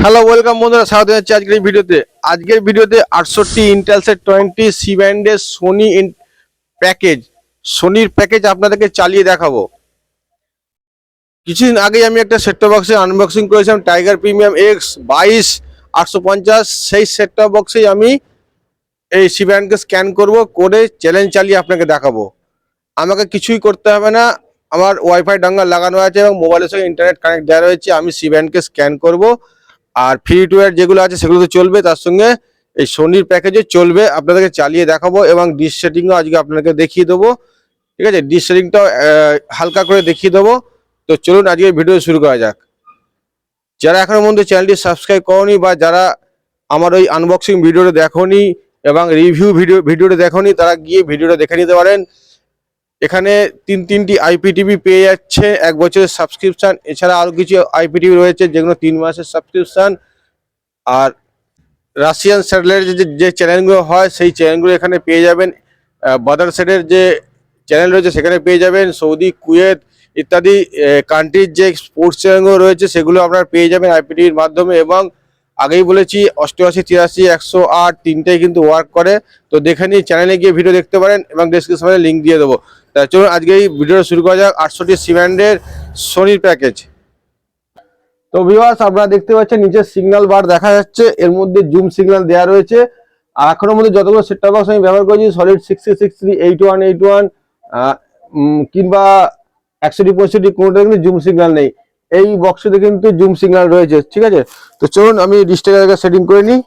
Hello welcome বন্ধুরা, স্বাগত জানাচ্ছি আজকের ভিডিওতে 68 ইন্টেলসের 20 সি ব্যান্ডের সোনির প্যাকেজ আপনাদেরকে চালিয়ে দেখাবো। কিছুদিন আগেই আমি একটা সেট টপ বক্সে আনবক্সিং করেছিলাম, টাইগার প্রিমিয়াম এক্স 22 850। সেই সেট টপ বক্সেই আমি এই সি ব্যান্ডকে স্ক্যান করে চ্যালেঞ্জ চালিয়ে আপনাকে দেখাবো। আমাকে কিছুই করতে হবে না, আমার ওয়াইফাই ডাঙ্গাল লাগানো আছে এবং মোবাইলের সঙ্গে ইন্টারনেট কানেক্ট দেওয়া রয়েছে। আমি সি ব্যান্ডকে স্ক্যান করব, আর ফ্রি টু এয়ার যেগুলো আছে সেগুলো তো চলবে, তার সঙ্গে এই সোনির প্যাকেজে চলবে। আপনাদেরকে চালিয়ে দেখাবো এবং ডিশ সেটিংও আজকে আপনাদেরকে দেখিয়ে দেবো। ঠিক আছে, ডিশ সেটিংটাও হালকা করে দেখিয়ে দেবো। তো চলুন আজকে ভিডিও শুরু করা যাক। যারা এখনো পর্যন্ত চ্যানেলটি সাবস্ক্রাইব করোনি বা যারা আমার ওই আনবক্সিং ভিডিওটা দেখোনি এবং রিভিউ ভিডিওটা দেখোনি, তারা গিয়ে ভিডিওটা দেখে নিতে পারেন। এখানে তিনটি আইপিটিভি পেয়ে যাচ্ছে, 1 বছরের সাবস্ক্রিপশন। এছাড়া আরও কিছু আইপিটিভি রয়েছে যেগুলো 3 মাসের সাবস্ক্রিপশন। আর রাশিয়ান স্যাটেলাইটের যে চ্যানেলগুলো হয় সেই চ্যানেলগুলো এখানে পেয়ে যাবেন। বাদার সেটের যে চ্যানেল রয়েছে সেখানে পেয়ে যাবেন। সৌদি, কুয়েত ইত্যাদি কান্ট্রির যে স্পোর্টস চ্যানেলগুলো রয়েছে সেগুলো আপনারা পেয়ে যাবেন আইপিটিভির মাধ্যমে। এবং আগেই বলেছি 88 83 108 তিনটেই কিন্তু ওয়ার্ক করে। তো দেখে নিই, চ্যানেলে গিয়ে ভিডিও দেখতে পারেন এবং ডেসক্রিপশনে লিঙ্ক দিয়ে দেবো। তা চলুন আজকে এই ভিডিওটা শুরু করা যাক। 68 সি ব্যান্ডের সোনির প্যাকেজ। তো ভিউয়ার্স, আপনারা দেখতে পাচ্ছেন নিচে সিগন্যাল বার দেখা যাচ্ছে, এর মধ্যে জুম সিগন্যাল দেওয়া রয়েছে। আর এখনোর মধ্যে যতগুলো সেট টপ বক্স আমি ব্যবহার করেছি, সলিড 6063 8181 কিংবা 165 কোনোটা কিন্তু জুম সিগন্যাল নেই। এই বক্সটিতে কিন্তু জুম সিগন্যাল রয়েছে। ঠিক আছে, তো চলুন আমি ডিসটাকে সেটিং করে নিই।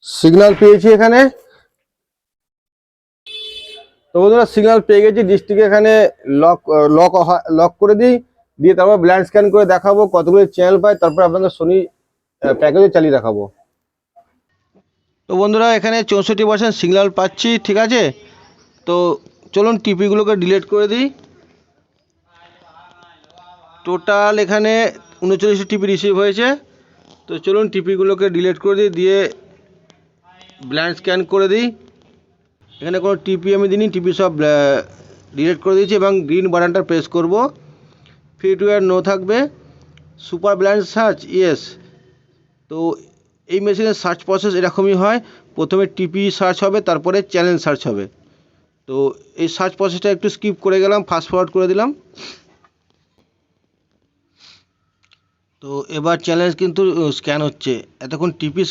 সিগন্যাল পেয়েছি এখানে। তো বন্ধুরা, সিগন্যাল পেয়ে গেছি। ডিশটিকে এখানে লক করে দিই, দিয়ে তারপর ব্লাইন্ড স্ক্যান করে দেখাবো কতগুলো চ্যানেল পাই, তারপর আপনাদের সোনি প্যাকেজে চালিয়ে দেখাবো। তো বন্ধুরা, এখানে 64% সিগন্যাল পাচ্ছি। ঠিক আছে, তো চলুন টিপিগুলোকে ডিলিট করে দিই। টোটাল এখানে 39 টিপি রিসিভ হয়েছে। তো চলুন টিপিগুলোকে ডিলিট করে দিই, দিয়ে ব্লাইন্ড স্ক্যান করে দিই। এখানে কোনো টিপি আমি দিইনি, টিপি সব ডিলিট করে দিয়েছি এবং গ্রিন বাটনটা প্রেস করব। ফ্রি টু এয়ার নো থাকবে, সুপার ব্লাইন্ড সার্চ ইয়েস। তো এই মেশিনের সার্চ প্রসেস এরকমই হয়, প্রথমে টিপি সার্চ হবে, তারপরে চ্যানেল সার্চ হবে। তো এই সার্চ প্রসেসটা একটু স্কিপ করে গেলাম, ফাস্ট ফরওয়ার্ড করে দিলাম। তো এবার চ্যানেল কিন্তু স্ক্যান হচ্ছে, এতক্ষণ টিপি।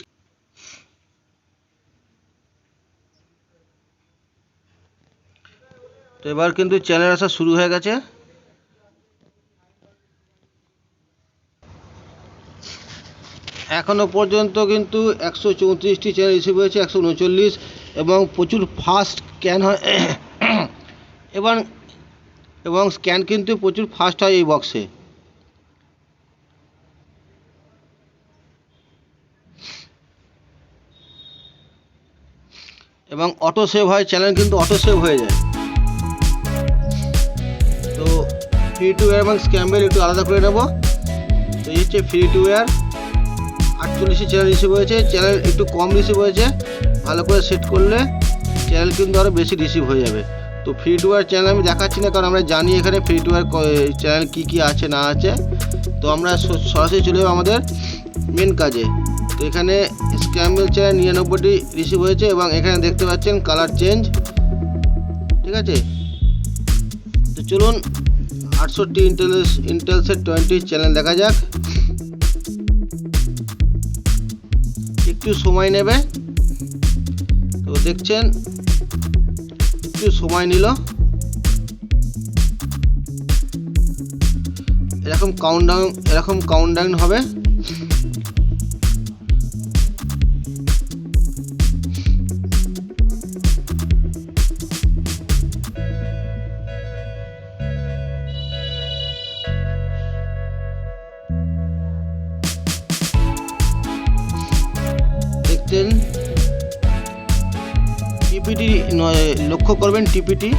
তো এবার কিন্তু চ্যানেল আসা শুরু হয়ে গেছে। এখনো পর্যন্ত কিন্তু 134টি চ্যানেল রিসিভ হয়েছে, 139, এবং প্রচুর ফাস্ট স্ক্যান হয় এবং স্ক্যান কিন্তু প্রচুর ফাস্ট হয় এই বক্সে। এবং অটো সেভ হয়, চ্যানেল কিন্তু অটো সেভ হয়ে যায়। তো ফ্রি টু এয়ার এবং স্ক্যাম্বেল একটু আলাদা করে নেব। তো এই হচ্ছে free to air, 48 channel receive হয়েছে। চ্যানেল একটু কম রিসিভ হয়েছে, ভালো করে সেট করলে চ্যানেল কিন্তু আরও বেশি রিসিভ হয়ে যাবে। তো ফ্রি টু এয়ার চ্যানেল আমি দেখাচ্ছি না, কারণ আমরা জানি এখানে ফ্রি টু এয়ার চ্যানেল কী আছে না আছে। তো আমরা সরাসরি চলে যাবো আমাদের মেন কাজে। তো এখানে স্ক্যাম্বেল চ্যানেল 99টি রিসিভ হয়েছে এবং এখানে দেখতে পাচ্ছেন কালার চেঞ্জ। ঠিক আছে, তো চলুন 68 ইন্টেলসের 20 চ্যানেল দেখা যাক। একটু সময় নেবে, তো দেখছেন একটু সময় নিল। এরকম কাউন্টডাউন হবে। দেখছেন টিপিটি লক্ষ্য করবেন, টিপিটি